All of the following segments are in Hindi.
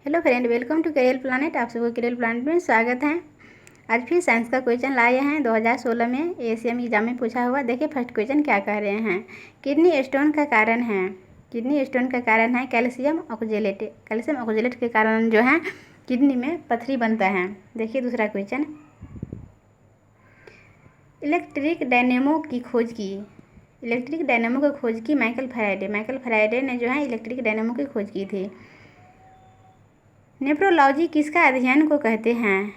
Hello friend, welcome to Career Planet. आप सबको करियर प्लानेट में स्वागत है। आज फिर साइंस का क्वेश्चन लाए हैं 2016 में एसीएम एग्जाम में पूछा हुआ। देखिए फर्स्ट क्वेश्चन क्या कह रहे हैं। किडनी स्टोन का कारण है, किडनी स्टोन का कारण है कैल्शियम ऑक्जेलेट। कैल्शियम ऑक्जेलेट के कारण जो है किडनी में पथरी बनता है। देखिए दूसरा क्वेश्चन, इलेक्ट्रिक डायनेमो की खोज की, इलेक्ट्रिक डायनेमो की खोज की माइकल फैराडे। माइकल फैराडे ने जो है इलेक्ट्रिक डायनेमो की खोज की थी। नेफ्रोलॉजी किसका अध्ययन को कहते हैं?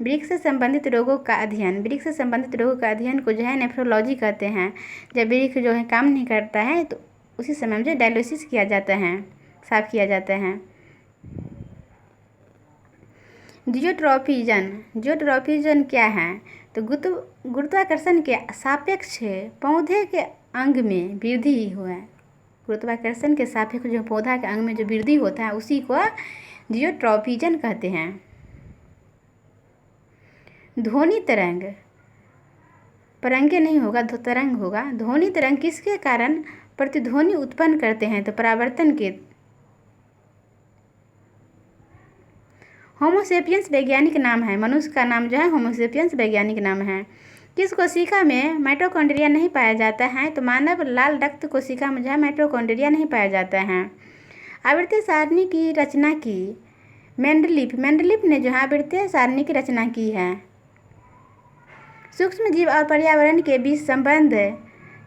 वृक्क से संबंधित रोगों का अध्ययन। वृक्क से संबंधित रोगों का अध्ययन को जो है नेफ्रोलॉजी कहते हैं। जब वृक्क जो है काम नहीं करता है तो उसी समय जो डायलिसिस किया जाता है, साफ किया जाता है। जियोट्रॉपिजन, जियोट्रॉपिजन क्या है? तो गुरुत्वाकर्षण के सापेक्ष पौधे के अंग में वृद्धि हुआ है। गुरुत्वाकर्षण के सापेक्ष जो पौधा के अंग में जो वृद्धि होता है उसी को जियोट्रॉपिजन कहते हैं। ध्वनि तरंग, परंगे नहीं होगा, तरंग होगा। ध्वनि तरंग किसके कारण प्रतिध्वनि उत्पन्न करते हैं? तो परावर्तन के। होमोसेपियंस वैज्ञानिक नाम है, मनुष्य का नाम जो है होमोसेपियंस वैज्ञानिक नाम है। किस कोशिका में माइटोकॉन्ड्रिया नहीं पाया जाता है? तो मानव लाल रक्त कोशिका में जो है माइटोकॉन्ड्रिया नहीं पाया जाता है। आवृत्ति सारणी की रचना की मेंडलीफ, मेंडलीफ ने जो है आवृत्ति सारणी की रचना की है। सूक्ष्म जीव और पर्यावरण के बीच संबंध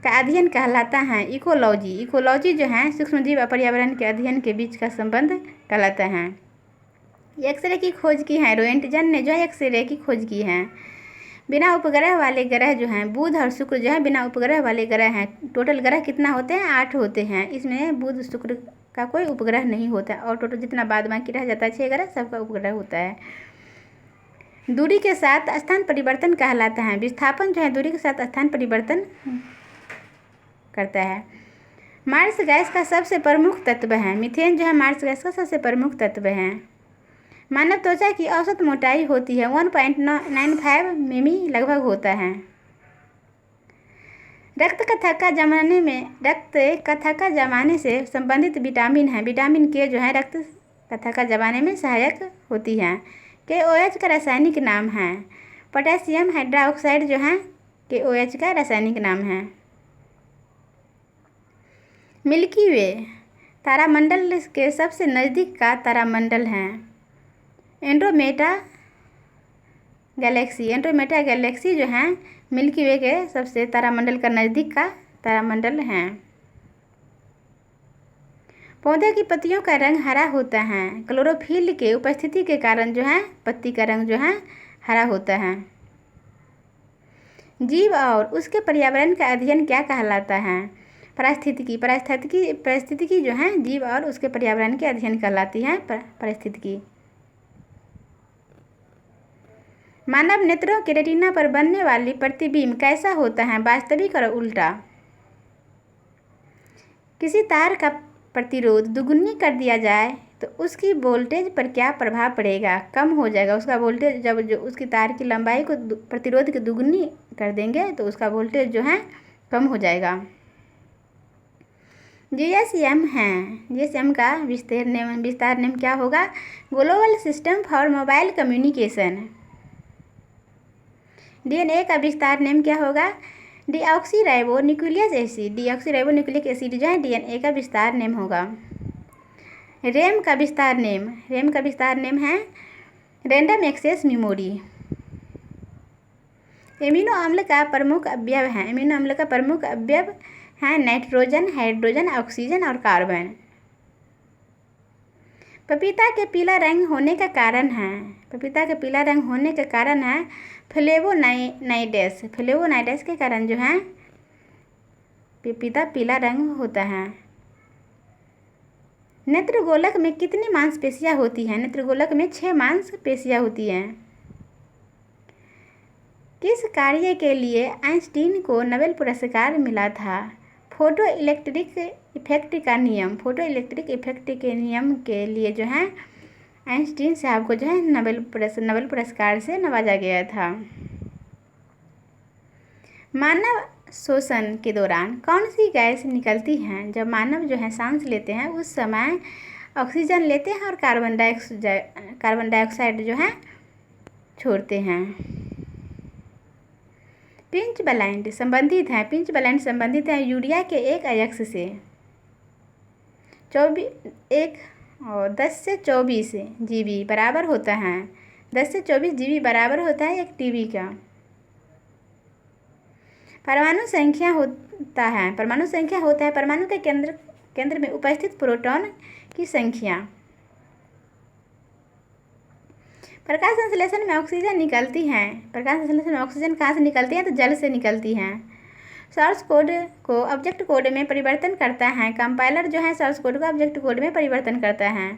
का अध्ययन कहलाता है इकोलॉजी। इकोलॉजी जो है सूक्ष्म जीव और पर्यावरण के अध्ययन के बीच का संबंध कहलाता है। एक्सरे की खोज की है रोएंटजन ने, जो है एक्सरे की खोज की है। बिना उपग्रह वाले ग्रह जो हैं बुध और शुक्र जो है बिना उपग्रह वाले ग्रह हैं। टोटल ग्रह कितना होते हैं? 8 होते हैं। इसमें बुध शुक्र का कोई उपग्रह नहीं होता और टोटल जितना बाद बाकी रह जाता है 6 ग्रह सबका उपग्रह होता है। दूरी के साथ स्थान परिवर्तन कहलाता है। विस्थापन जो है दूरी के साथ स्थान परिवर्तन करता है। मार्स गैस का सबसे प्रमुख तत्व है मीथेन, जो है मार्स गैस का सबसे प्रमुख तत्व है। मानव त्वचा की औसत मोटाई होती है 1.95 मिमी लगभग होता है। रक्त कथका जमाने से संबंधित विटामिन है। विटामिन के जो है रक्त कथका जमाने में सहायक होती है। KOH का रासायनिक नाम है पोटेशियम हाइड्रोक्साइड, जो है KOH का रासायनिक नाम है। मिल्की वे तारामंडल के सबसे नज़दीक का तारामंडल है एंड्रोमेडा गैलेक्सी। एंड्रोमेडा गैलेक्सी जो है मिल्की वे के सबसे तारामंडल का नज़दीक का तारामंडल है। पौधे की पत्तियों का रंग हरा होता है क्लोरोफिल के उपस्थिति के कारण, जो है पत्ती का रंग जो है हरा होता है। जीव और उसके पर्यावरण का अध्ययन क्या कहलाता है? पारिस्थितिकी। पारिस्थितिकी जो है जीव और उसके पर्यावरण के अध्ययन कहलाती है पारिस्थितिकी। मानव नेत्रों के रेटिना पर बनने वाली प्रतिबिंब कैसा होता है? वास्तविक और उल्टा। किसी तार का प्रतिरोध दुगुनी कर दिया जाए तो उसकी वोल्टेज पर क्या प्रभाव पड़ेगा? कम हो जाएगा उसका वोल्टेज। जब जो उसकी तार की लंबाई को प्रतिरोध की दुगुनी कर देंगे तो उसका वोल्टेज जो है कम हो जाएगा। GSM है, GSM का विस्तार नेम क्या होगा? Global system for mobile communication. DNA का विस्तार नेम क्या होगा? Deoxyribo nucleic acid. Deoxyribo nucleic acid जो है DNA का विस्तार नेम होगा। रैम का विस्तार नेम है रैंडम एक्सेस मेमोरी। एमिनो अम्ल का प्रमुख अवयव है, एमिनो अम्ल का प्रमुख अवयव है नाइट्रोजन, हाइड्रोजन, ऑक्सीजन और कार्बन। पपीता के पीला रंग होने का कारण है, पपीता के पीला रंग होने का कारण है फ्लेवोनाइड्स। फ्लेवोनाइड्स के कारण जो है पपीता पीला रंग होता है। नेत्रगोलक में कितनी मांसपेशियां होती हैं? नेत्रगोलक में 6 मांसपेशियां होती हैं। किस कार्य के लिए आइंस्टीन को नोबेल पुरस्कार मिला था? फोटो इलेक्ट्रिक इफेक्ट का नियम। फोटो इलेक्ट्रिक इफेक्ट के नियम के लिए जो है आइंस्टीन साहब को जो है नोबेल पुरस्कार से नवाजा गया था। मानव श्वसन के दौरान कौन सी गैस निकलती हैं? जब मानव जो है सांस लेते हैं उस समय ऑक्सीजन लेते हैं और कार्बन डाइऑक्साइड जो है छोड़ते हैं। पिंच ब्लाइंड संबंधित हैं यूरिया के एक अयस्क से 10 से 24 GB बराबर होता है 10 से 24 GB बराबर होता है एक TB का। परमाणु संख्या होता है परमाणु के केंद्र में उपस्थित प्रोटॉन की संख्या। प्रकाश संश्लेषण में ऑक्सीजन निकलती है कहाँ से निकलती है? तो जल से निकलती हैं। सोर्स कोड को ऑब्जेक्ट कोड में परिवर्तन करता है कंपाइलर जो है सोर्स कोड को ऑब्जेक्ट कोड में परिवर्तन करता है।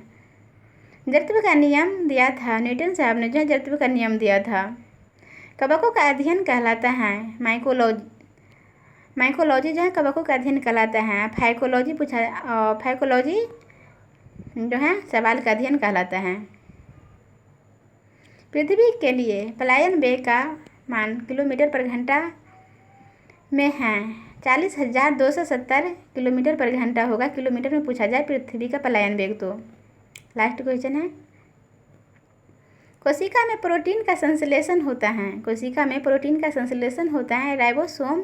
जड़त्व का नियम दिया था न्यूटन साहब ने जो है जड़त्व का नियम दिया था। कवकों का अध्ययन कहलाता है माइकोलॉजी जो है कवकों का अध्ययन कहलाता है। फाइकोलॉजी जो है सवाल का अध्ययन कहलाता है। पृथ्वी के लिए पलायन वेग का मान किलोमीटर पर घंटा में है 40,270 किलोमीटर पर घंटा होगा। किलोमीटर में पूछा जाए पृथ्वी का पलायन वेग तो। लास्ट क्वेश्चन है कोशिका में प्रोटीन का संश्लेषण होता है राइबोसोम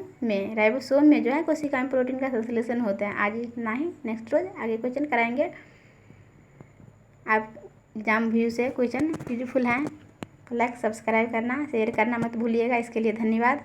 में जो है कोशिका में प्रोटीन का संश्लेषण होता है। आज इतना ही, नेक्स्ट रोज आगे क्वेश्चन कराएंगे। आप एग्जाम व्यू से क्वेश्चन यूजफुल हैं तो लाइक सब्सक्राइब करना शेयर करना मत भूलिएगा। इसके लिए धन्यवाद।